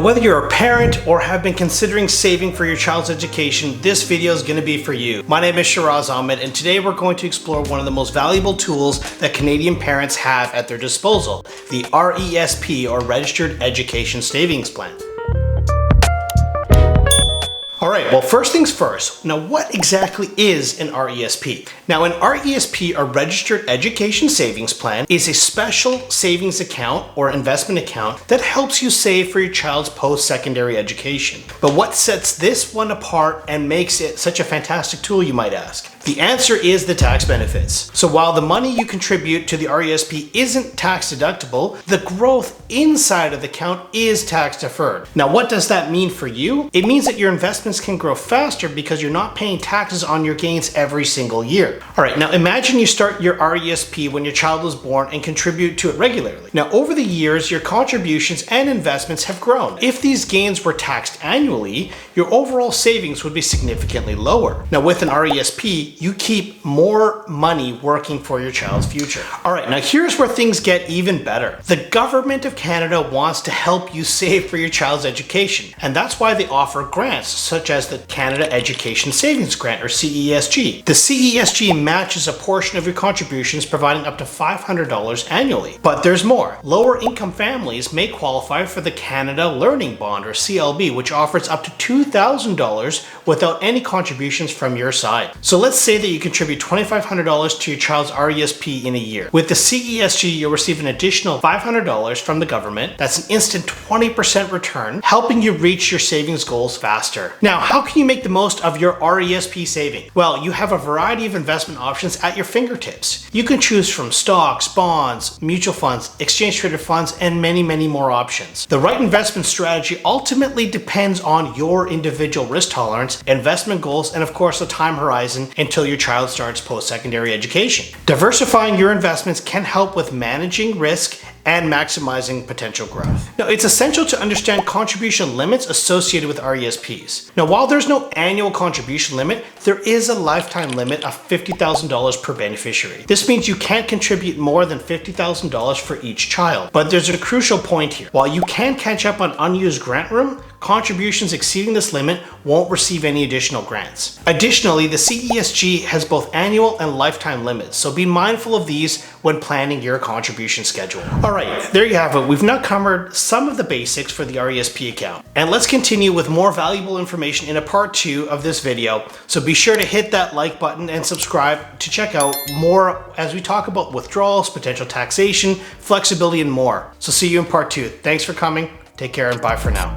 Whether you're a parent or have been considering saving for your child's education, this video is going to be for you. My name is Shiraz Ahmed, and today we're going to explore one of the most valuable tools that Canadian parents have at their disposal, the RESP, or Registered Education Savings Plan. All right, well, first things first. Now, what exactly is an RESP? Now, an RESP, or Registered Education Savings Plan, is a special savings account or investment account that helps you save for your child's post-secondary education. But what sets this one apart and makes it such a fantastic tool, you might ask? The answer is the tax benefits. So while the money you contribute to the RESP isn't tax deductible, the growth inside of the account is tax deferred. Now, what does that mean for you? It means that your investments can grow faster because you're not paying taxes on your gains every single year. All right, now imagine you start your RESP when your child was born and contribute to it regularly. Now, over the years, your contributions and investments have grown. If these gains were taxed annually, your overall savings would be significantly lower. Now, with an RESP, you keep more money working for your child's future. All right, now here's where things get even better. The government of Canada wants to help you save for your child's education, and that's why they offer grants such as the Canada Education Savings Grant, or CESG. The CESG matches a portion of your contributions, providing up to $500 annually. But there's more. Lower income families may qualify for the Canada Learning Bond, or CLB, which offers up to $2,000 without any contributions from your side. So let's say that you contribute $2,500 to your child's RESP in a year. With the CESG, you'll receive an additional $500 from the government. That's an instant 20% return, helping you reach your savings goals faster. Now, how can you make the most of your RESP saving? Well, you have a variety of investment options at your fingertips. You can choose from stocks, bonds, mutual funds, exchange-traded funds, and many, many more options. The right investment strategy ultimately depends on your individual risk tolerance, investment goals, and of course, the time horizon until your child starts post-secondary education. Diversifying your investments can help with managing risk and maximizing potential growth. Now, it's essential to understand contribution limits associated with RESPs. Now, while there's no annual contribution limit, there is a lifetime limit of $50,000 per beneficiary. This means you can't contribute more than $50,000 for each child. But there's a crucial point here. While you can catch up on unused grant room, contributions exceeding this limit won't receive any additional grants. Additionally, the CESG has both annual and lifetime limits, so be mindful of these when planning your contribution schedule. All right, there you have it. We've now covered some of the basics for the RESP account. And let's continue with more valuable information in a part 2 of this video. So be sure to hit that like button and subscribe to check out more as we talk about withdrawals, potential taxation, flexibility, and more. So see you in part 2. Thanks for coming. Take care and bye for now.